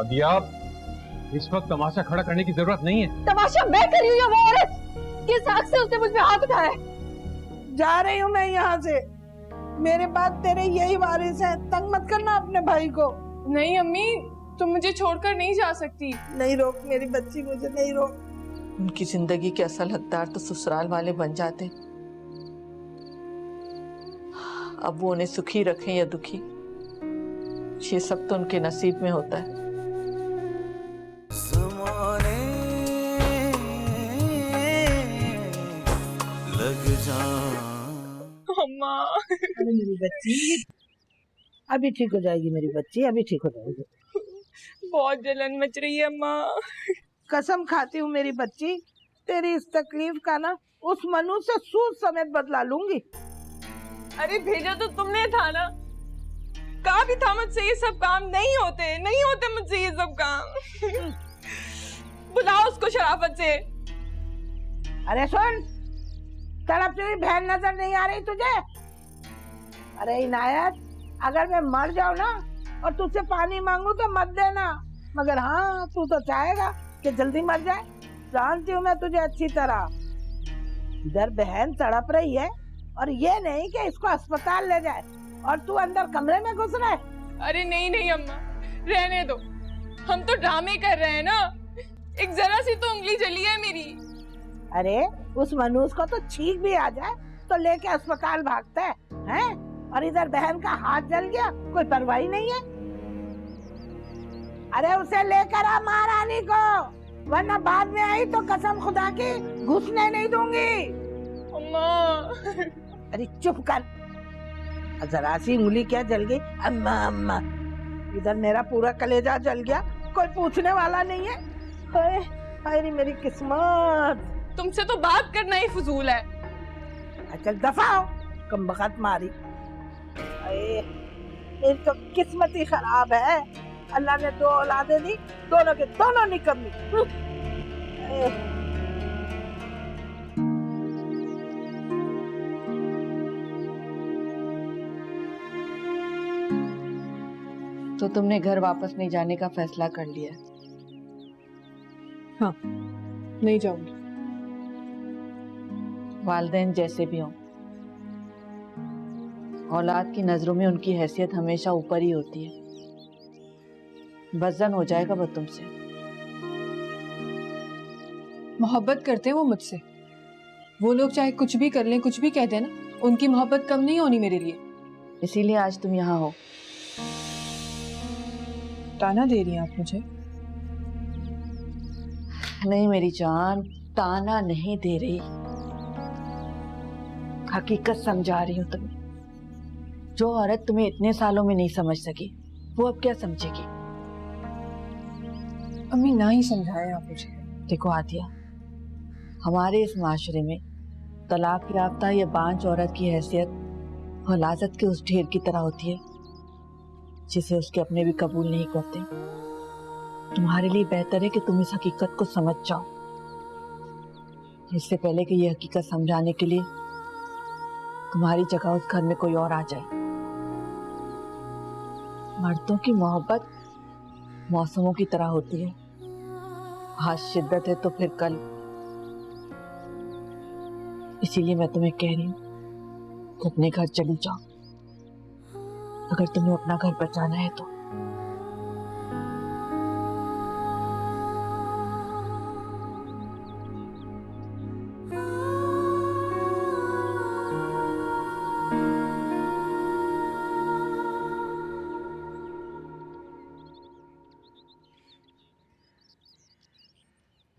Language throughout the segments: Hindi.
आदिया, इस वक्त तमाशा खड़ा करने की जरूरत नहीं है। तमाशा मैं कर रही हूँ या वो औरत? किस हक से उसने मुझ पे हाथ उठाया? जा रही हूँ मैं यहाँ से। मेरे बाद तेरे यही वारिस है, तंग मत करना अपने भाई को। नहीं अम्मी, तुम मुझे छोड़कर नहीं जा सकती। नहीं रोक मेरी बच्ची, मुझे नहीं रोक। उनकी जिंदगी के असल हकदार तो ससुराल वाले बन जाते। अब वो उन्हें सुखी रखें या दुखी, ये सब तो उनके नसीब में होता है। लग जा अम्मा। अरे मेरी बच्ची, अभी ठीक हो जाएगी मेरी बच्ची, अभी ठीक हो जाएगी। बहुत जलन मच रही है अम्मा। कसम खाती हूँ मेरी बच्ची, तेरी इस तकलीफ का ना उस मनु से सूद समेत बदला लूंगी। अरे भेजा तो तुमने था ना, कहा भी था मुझसे ये सब काम नहीं होते मुझसे ये सब काम। बुलाओ उसको शराफत से। अरे सुन, तड़पती हुई बहन नजर नहीं आ रही तुझे? अरे इनायत, अगर मैं मर जाऊँ ना और तुझसे पानी मांगू तो मत देना, मगर हाँ तू तो चाहेगा कि जल्दी मर जाए। जानती हूँ मैं तुझे अच्छी तरह। इधर बहन तड़प रही है और ये नहीं कि इसको अस्पताल ले जाए और तू अंदर कमरे में घुस रहा है। अरे नहीं अम्मा, रहने दो, हम तो ड्रामे कर रहे हैं ना। एक जरा सी तो उंगली जली है मेरी। अरे उस मनुष्य को तो छींक भी आ जाए तो लेके अस्पताल भागता है, हैं? और इधर बहन का हाथ जल गया, कोई परवाह नहीं है। अरे उसे लेकर आ महारानी को, वरना बाद में आई तो कसम खुदा की घुसने नहीं दूंगी। अम्मा। अरे चुप कर, जरा सी उंगली क्या जल गई? अम्मा अम्मा, इधर मेरा पूरा कलेजा जल गया, कोई पूछने वाला नहीं है। हाय मेरी किस्मत। तुमसे तो बात करना ही फजूल है। चल दफा हो, कम बखत मारी। मेरी तो किस्मत ही खराब है, अल्लाह ने दो औलादे दी, दोनों के दोनों निकम्मी। तो तुमने घर वापस नहीं जाने का फैसला कर लिया? हाँ, नहीं जाऊंगी। वालिदैन जैसे भी हों, औलाद की नजरों में उनकी हैसियत हमेशा ऊपर ही होती है। बदजन हो जाएगा वो तुमसे। मोहब्बत करते हैं वो मुझसे। वो लोग चाहे कुछ भी कर लें, कुछ भी कह दें ना, उनकी मोहब्बत कम नहीं होनी मेरे लिए। इसीलिए आज तुम यहाँ हो। ताना दे रही हैं आप मुझे? नहीं मेरी जान, ताना नहीं दे रही, हकीकत समझा रही हूँ तुम्हें। जो औरत तुम्हें इतने सालों में नहीं समझ सकी, वो अब क्या समझेगी? अम्मी ना ही समझाए आप मुझे। देखो आदिया, हमारे इस माशरे में तलाक याफ्ता या बांझ औरत की हैसियत हलाजत के उस ढेर की तरह होती है जिसे उसके अपने भी कबूल नहीं करते। तुम्हारे लिए बेहतर है कि तुम इस हकीकत को समझ जाओ, इससे पहले कि ये हकीकत समझाने के लिए तुम्हारी जगह उस घर में कोई और आ जाए। मर्दों की मोहब्बत मौसमों की तरह होती है, आज शिद्दत है तो फिर कल। इसीलिए मैं तुम्हें कह रही हूँ कि अपने घर चली जाओ, अगर तुम्हें अपना घर बचाना है तो।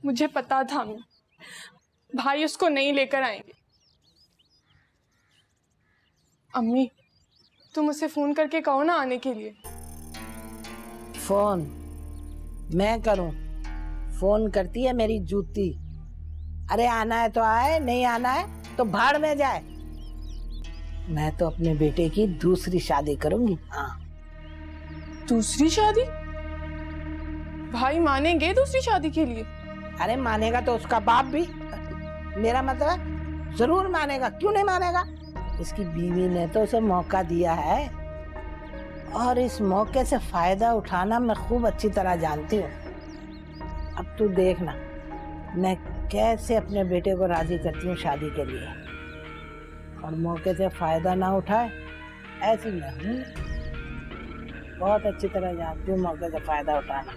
मुझे पता था भाई उसको नहीं लेकर आएंगे। अम्मी, तुम उसे फोन करके कहो ना आने के लिए। फोन मैं करूं? फोन करती है मेरी जूती। अरे आना है तो आए, नहीं आना है तो भाड़ में जाए। मैं तो अपने बेटे की दूसरी शादी करूंगी। हाँ। दूसरी शादी? भाई मानेंगे दूसरी शादी के लिए? अरे मानेगा तो उसका बाप भी, मेरा मतलब जरूर मानेगा, क्यों नहीं मानेगा? उसकी बीवी ने तो उसे मौका दिया है। और इस मौके से फायदा उठाना मैं खूब अच्छी तरह जानती हूँ। अब तू देखना मैं कैसे अपने बेटे को राजी करती हूँ शादी के लिए, और मौके से फायदा ना उठाए ऐसी मैं हूँ। बहुत अच्छी तरह जानती हूँ मौके से फायदा उठाना।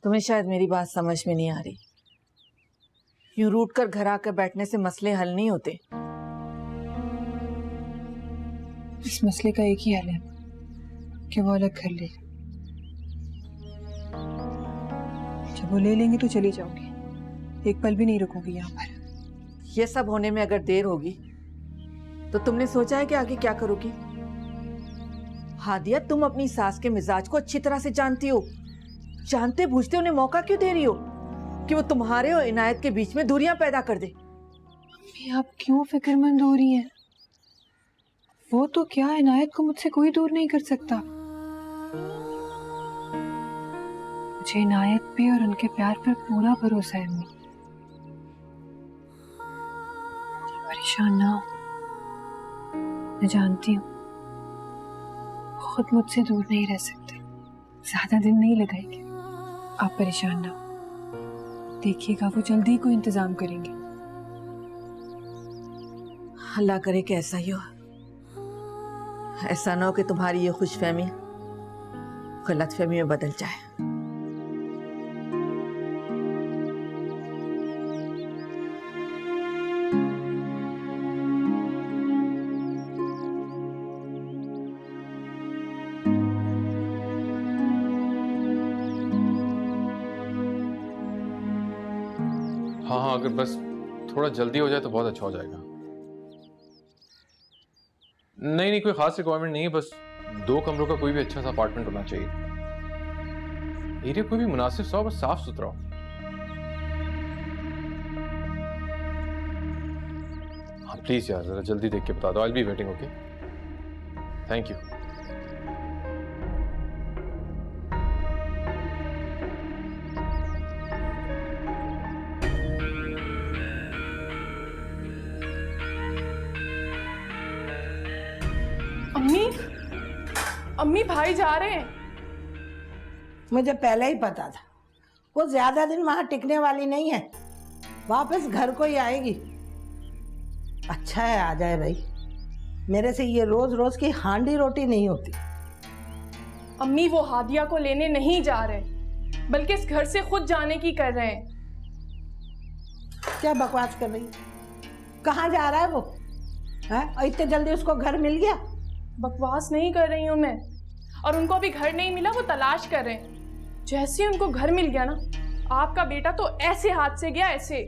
तुम्हें शायद मेरी बात समझ में नहीं आ रही। यूं रूट कर घर आकर बैठने से मसले हल नहीं होते। इस मसले का एक ही हल है कि वो अलग कर ले। जब वो ले लेंगे तो चली जाऊंगी, एक पल भी नहीं रुकूंगी यहाँ पर। ये सब होने में अगर देर होगी तो तुमने सोचा है कि आगे क्या करोगी? हादिया, तुम अपनी सास के मिजाज को अच्छी तरह से जानती हो। जानते बूझते उन्हें मौका क्यों दे रही हो कि वो तुम्हारे और इनायत के बीच में दूरियां पैदा कर दे? अम्मी, आप क्यों फिक्रमंद हो रही हैं? वो तो क्या, इनायत को मुझसे कोई दूर नहीं कर सकता। मुझे इनायत पे और उनके प्यार पर पूरा भरोसा है अम्मी। परेशान ना हो, मैं जानती हूँ खुद मुझसे दूर नहीं रह सकते, ज्यादा दिन नहीं लगाएंगे। आप परेशान ना हो, देखिएगा वो जल्दी कोई इंतजाम करेंगे। अल्लाह करे कि ऐसा ही हो। ऐसा ना हो कि तुम्हारी ये खुशफहमी गलतफहमी में बदल जाए। हाँ, अगर बस थोड़ा जल्दी हो जाए तो बहुत अच्छा हो जाएगा। नहीं, कोई खास रिक्वायरमेंट नहीं है, बस 2 कमरों का कोई भी अच्छा सा अपार्टमेंट होना चाहिए। एरिया कोई भी मुनासिब सा हो, बस साफ सुथरा हो। हाँ प्लीज यार, जरा जल्दी देख के बता दो। I will be waiting. Okay, thank you. अम्मी, अम्मी भाई जा रहे हैं। मुझे पहले ही पता था वो ज्यादा दिन वहां टिकने वाली नहीं है, वापस घर को ही आएगी। अच्छा है आ जाए भाई, मेरे से ये रोज रोज की हांडी रोटी नहीं होती। अम्मी वो हादिया को लेने नहीं जा रहे, बल्कि इस घर से खुद जाने की कर रहे हैं। क्या बकवास कर रही है? कहाँ जा रहा है वो? है? और इतने जल्दी उसको घर मिल गया? बकवास नहीं कर रही हूँ मैं, और उनको अभी घर नहीं मिला, वो तलाश कर रहे हैं। जैसे ही उनको घर मिल गया ना, आपका बेटा तो ऐसे हाथ से गया, ऐसे।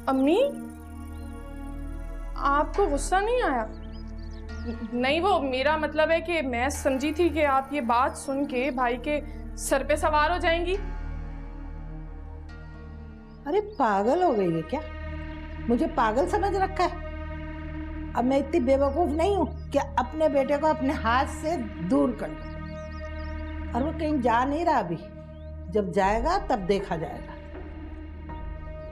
अम्मी, आपको गुस्सा नहीं आया? नहीं, वो मेरा मतलब है कि मैं समझी थी कि आप ये बात सुन के भाई के सर पे सवार हो जाएंगी। अरे पागल हो गई है क्या? मुझे पागल समझ रखा है? अब मैं इतनी बेवकूफ नहीं हूं कि अपने बेटे को अपने हाथ से दूर कर दूं। और वो कहीं जा नहीं रहा अभी, जब जाएगा तब देखा जाएगा।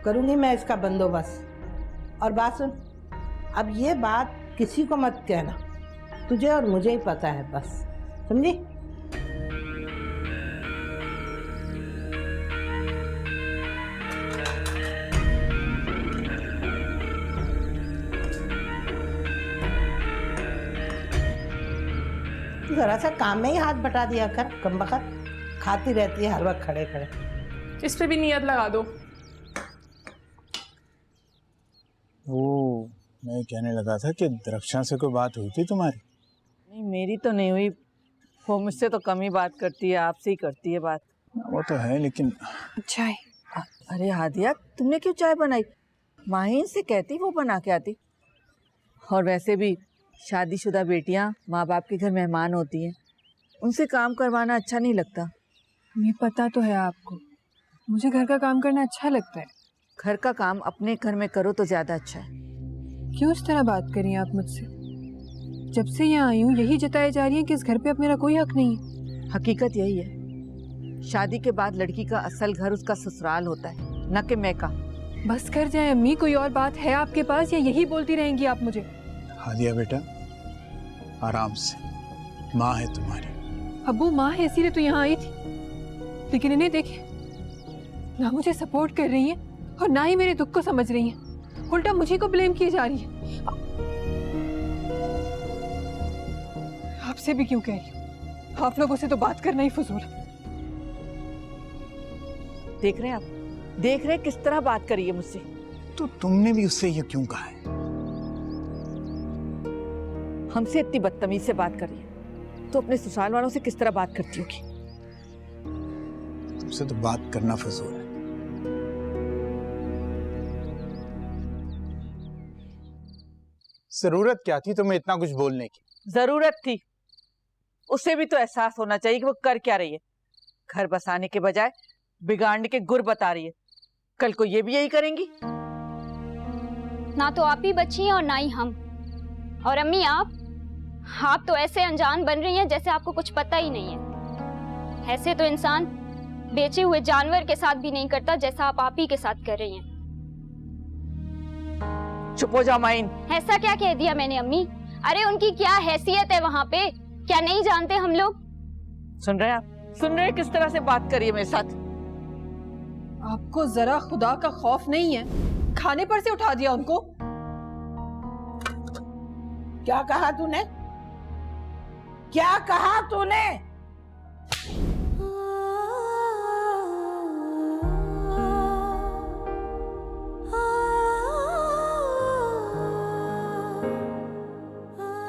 करूंगी मैं इसका बंदोबस्त। और बात सुन, अब ये बात किसी को मत कहना, तुझे और मुझे ही पता है बस, समझी? जरा सा काम में ही हाथ बटा दिया कर, कमबख्त खाती रहती है हर वक्त खड़े खड़े। इस पे भी नियत लगा दो। वो मैं कहने लगा था कि दरख्शां से कोई बात हुई थी तुम्हारी? नहीं, मेरी तो नहीं हुई। वो मुझसे तो कम ही बात करती है, आपसे ही करती है बात। वो तो है, लेकिन चाय। अरे हादिया, तुमने क्यों चाय बनाई? माहीन से कहती वो बना के आती। और वैसे भी शादीशुदा बेटियां माँ बाप के घर मेहमान होती हैं, उनसे काम करवाना अच्छा नहीं लगता। ये पता तो है आपको, मुझे घर का काम करना अच्छा लगता है। घर का काम अपने घर में करो तो ज्यादा अच्छा है। क्यों इस तरह बात करिए आप मुझसे? जब से यहाँ आई हूँ यही जताई जा रही है कि इस घर पे अब मेरा कोई हक नहीं है। हकीकत यही है, शादी के बाद लड़की का असल घर उसका ससुराल होता है, न कि मैका। बस कर जाए अम्मी, कोई और बात है आपके पास या यही बोलती रहेंगी आप मुझे? हादिया बेटा, आराम से, माँ है तुम्हारी। अब्बू माँ है इसीलिए तो यहाँ आई थी, लेकिन इन्हें देखे ना मुझे सपोर्ट कर रही हैं और ना ही मेरे दुख को समझ रही हैं, उल्टा मुझे को ब्लेम किए जा रही है। आपसे भी क्यों कह रही हूँ, आप लोगों से तो बात करना ही फजूल है। देख रहे हैं आप, देख रहे हैं किस तरह बात करी है मुझसे। तो तुमने भी उससे ये क्यों कहा है? हमसे इतनी बदतमीज से बात कर रही है तो अपने ससुराल वालों से किस तरह बात करती होगी? तुमसे तो बात करना फजूल है। जरूरत क्या थी तुम्हें इतना कुछ बोलने की? जरूरत थी, उसे भी तो एहसास होना चाहिए कि वो कर क्या रही है। घर बसाने के बजाय बिगाड़ने के गुर बता रही है। कल को ये भी यही करेंगी। ना तो आप ही बची हैं और ना ही हम। और अम्मी आप तो ऐसे अनजान बन रही हैं जैसे आपको कुछ पता ही नहीं है। ऐसे तो इंसान बेचे हुए जानवर के साथ भी नहीं करता जैसा आप ही के साथ कर रही हैं। चुप हो जाओ माइन। ऐसा क्या कह दिया मैंने अम्मी? अरे उनकी क्या हैसियत है वहाँ पे, क्या नहीं जानते हम लोग? सुन रहे हैं आप? सुन रहे हैं किस तरह से बात करी है मेरे साथ? आपको जरा खुदा का खौफ नहीं है? खाने पर से उठा दिया उनको। क्या कहा तूने? क्या कहा तूने?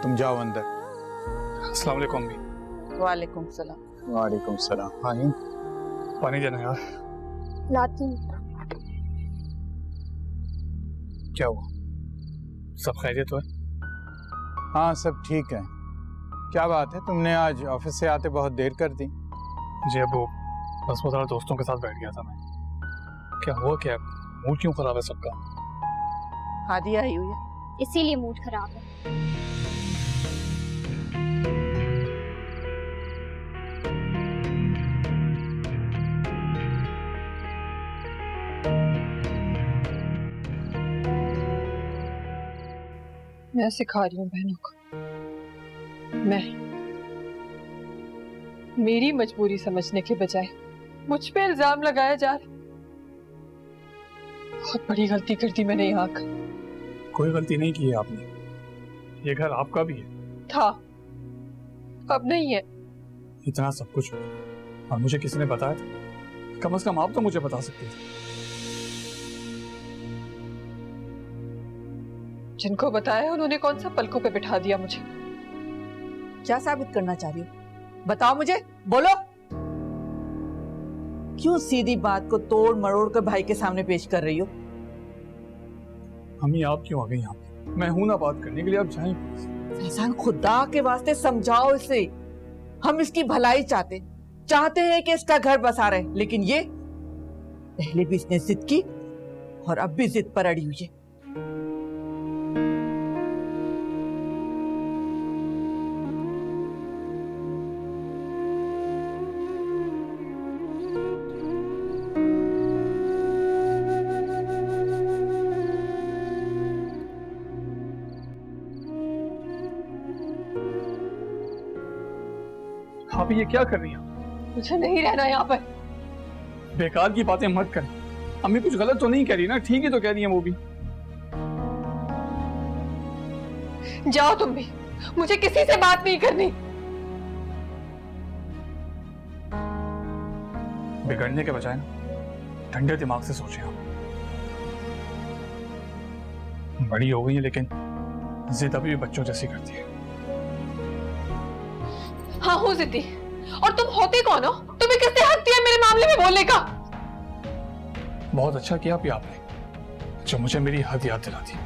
तुम जाओ अंदर। अस्सलाम वालेकुम अम्मी। वालेकुम सलाम। वालेकुम सलाम। हाँ, पानी देना यार। लाती हूँ। क्या हुआ, सब खैरियत तो है? हाँ सब ठीक है। क्या बात है, तुमने आज ऑफिस से आते बहुत देर कर दी? जी अबू, बस वो जरा दोस्तों के साथ बैठ गया था मैं। क्या हुआ, क्या मूड क्यों खराब है सबका? हादिया आई हुई है इसीलिए मूड खराब है। मैं सिखा रही हूँ बहनों को। मेरी मजबूरी समझने के बजाय मुझ पे इल्जाम लगाया जा रहा। बहुत बड़ी गलती कर दी मैंने यहाँ आकर। कोई गलती नहीं की है आपने, ये घर आपका भी है। था, अब नहीं है। इतना सब कुछ और मुझे किसी ने बताया था? कम से कम आप तो मुझे बता सकते थे। जिनको बताया उन्होंने कौन सा पलकों पे बिठा दिया मुझे। क्या साबित करना चाह रही हो? बताओ मुझे, बोलो। क्यों सीधी बात को तोड़ मरोड़ कर भाई के सामने पेश कर रही हो? अम्मी आप क्यों आ गई यहाँ? मैं हूं ना बात करने के लिए, आप जाएं। फैजान खुदा के वास्ते समझाओ इसे। हम इसकी भलाई चाहते हैं कि इसका घर बसा रहे, लेकिन ये पहले भी इसने जिद की और अब भी जिद पर अड़ी हुई है। आप ये क्या कर रही हैं? मुझे नहीं रहना यहाँ पर। बेकार की बातें मत कर। अम्मी कुछ गलत तो नहीं कह रही ना? ठीक ही तो कह रही हैं वो भी। जाओ तुम भी, मुझे किसी से बात नहीं करनी। बिगड़ने के बजाय ना ठंडे दिमाग से सोचें आप। बड़ी हो गई है लेकिन जिद अभी भी बच्चों जैसी करती है। हाँ हूँ जिद्दी, और तुम होते कौन हो? तुम्हें किसने हक दिया मेरे मामले में बोलने का? बहुत अच्छा किया भी आपने जो मुझे मेरी हद याद दिला दी।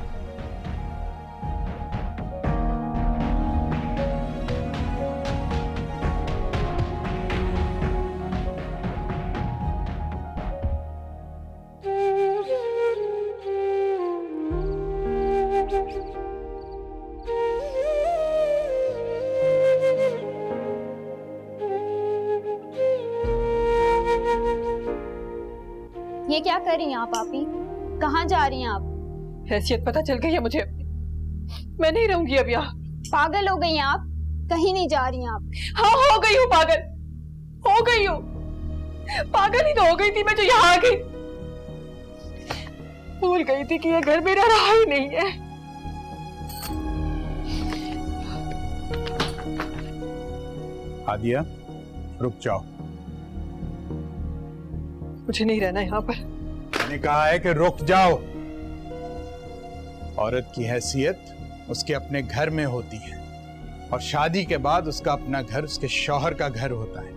ये क्या कर रही हैं आप आपी? कहाँ जा रही हैं आप? हैसियत पता चल गई है मुझे अपनी। मैं नहीं रहूंगी अब यहाँ। पागल हो गई हैं आप? कहीं नहीं जा रही हैं आप। हाँ, हो गई हूँ पागल, हो गई हूँ पागल ही तो हो गई थी मैं जो यहाँ आ गई। भूल गई थी कि ये घर मेरा रहा ही नहीं है। आदिया, रुक जाओ। मुझे नहीं रहना यहाँ पर। मैंने कहा है कि रुक जाओ। औरत की हैसियत उसके अपने घर में होती है और शादी के बाद उसका अपना घर उसके शौहर का घर होता है।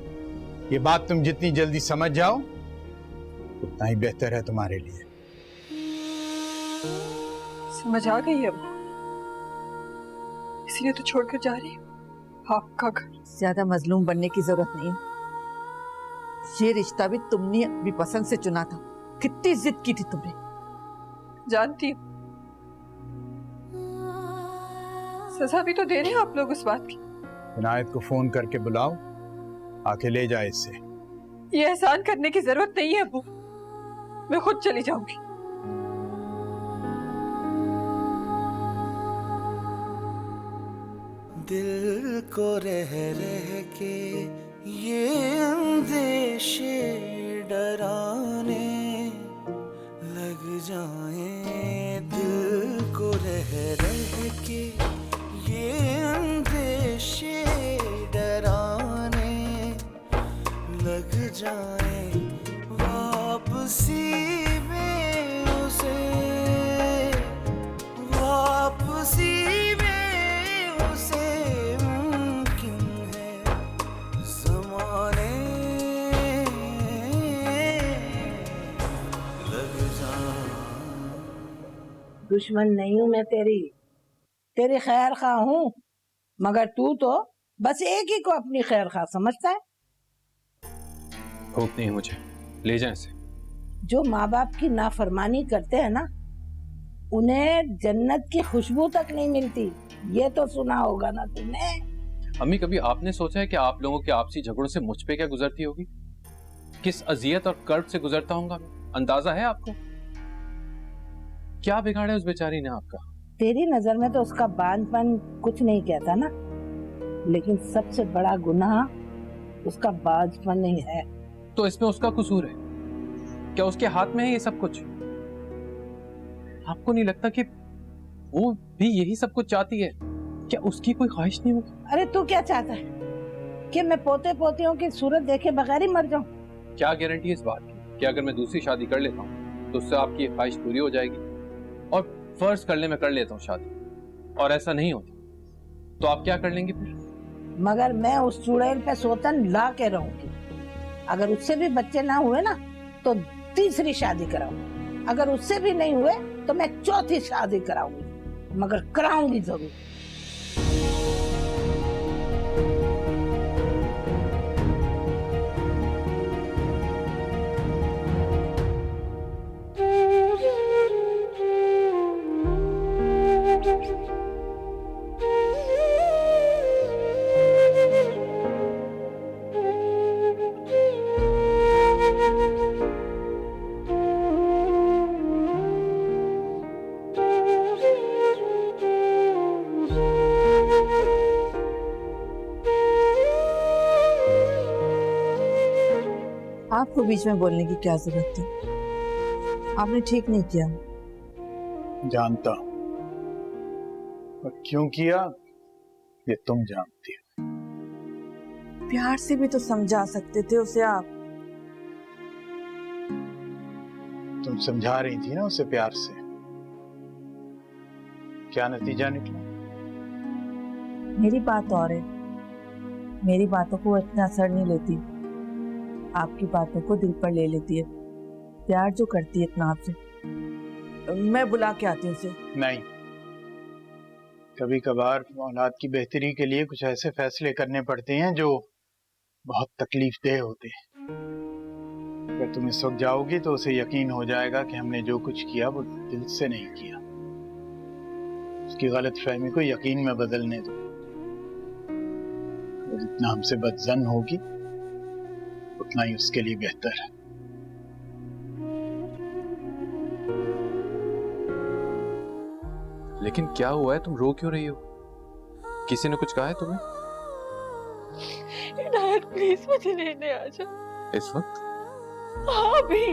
ये बात तुम जितनी जल्दी समझ जाओ उतना ही बेहतर है तुम्हारे लिए। समझ आ गई अब, इसलिए तो छोड़कर जा रही हूँ आपका घर। ज्यादा मजलूम बनने की जरूरत नहीं है। ये रिश्ता भी तुमने अपनी पसंद से चुना था। कितनी जिद की थी तुमने। जानती हूँ, सजा भी तो दे रहे हैं आप लोग उस बात की। इनायत को फोन करके बुलाओ, आके ले जाए इससे। ये एहसान करने की जरूरत नहीं है अबू, मैं खुद चली जाऊंगी। दिल को रह के ये अंदेशे डराने लग जाए। दिल को रह के ये अंदेशे डराने लग जाए। वापसी में उसे, वापसी में उसे मुमकिन है ज़माने लग जाए। दुश्मन नहीं हूँ मैं तेरी खैर खा हूँ, मगर तू तो बस एक ही को अपनी खैर खा समझता है। होप नहीं है मुझे, ले जाएं इसे। जो माँ बाप की नाफरमानी करते हैं ना, उन्हें जन्नत की खुशबू तक नहीं मिलती। ये तो सुना होगा ना तुमने। अम्मी, कभी आपने सोचा है कि आप लोगों के आपसी झगड़ों से मुझ पे क्या गुजरती होगी? किस अजियत और कर्ब से गुजरता होगा? अंदाजा है आपको? क्या बिगाड़ा है उस बेचारी ने आपका? तेरी नजर में तो उसका बांझपन कुछ नहीं कहता ना, लेकिन सबसे बड़ा गुनाह उसका बांझपन ही है। तो इसमें उसका कसूर है क्या? उसके हाथ में है ये सब कुछ? आपको नहीं लगता कि वो भी यही सब कुछ चाहती है? क्या उसकी कोई ख्वाहिश नहीं होगी? अरे तू क्या चाहता है कि मैं पोते पोतियों की सूरत देखे बगैर ही मर जाऊं? क्या गारंटी है इस बात की कि अगर मैं दूसरी शादी कर लेता हूँ तो उससे आपकी ये ख्वाहिश पूरी हो जाएगी? और फर्ज कर ले मैं कर लेता हूँ शादी और ऐसा नहीं होता तो आप क्या कर लेंगे फिर? मगर मैं उस चुड़ैल पे सोतन ला के रहूंगी। अगर उससे भी बच्चे ना हुए ना तो तीसरी शादी कराऊंगी। अगर उससे भी नहीं हुए तो मैं चौथी शादी कराऊंगी, मगर कराऊंगी जरूर। आपको बीच में बोलने की क्या जरूरत थी? आपने ठीक नहीं किया। जानता हूं, और क्यों किया ये तुम जानती हो। प्यार से भी तो समझा सकते थे उसे आप। तुम समझा रही थी ना उसे प्यार से, क्या नतीजा निकला? मेरी बात और है, मेरी बातों को इतना असर नहीं लेती, आपकी बातों को दिल पर ले लेती है। प्यार जो करती है इतना आपसे। मैं बुला के आती हूँ उसे। नहीं, कभी कभार औलाद की बेहतरी के लिए कुछ ऐसे फैसले करने पड़ते हैं जो बहुत तकलीफदेह होते हैं। अगर तुम इस वक्त जाओगी तो उसे यकीन हो जाएगा कि हमने जो कुछ किया वो दिल से नहीं किया। उसकी गलत फहमी को यकीन में बदलने दो। वो जितना हमसे बदजन होगी उतना ही उसके लिए बेहतर है। लेकिन क्या हुआ है, तुम रो क्यों रही हो? किसी ने कुछ कहा है तुम्हें? इनायत प्लीज मुझे लेने आ जा। इस वक्त? हाँ भी।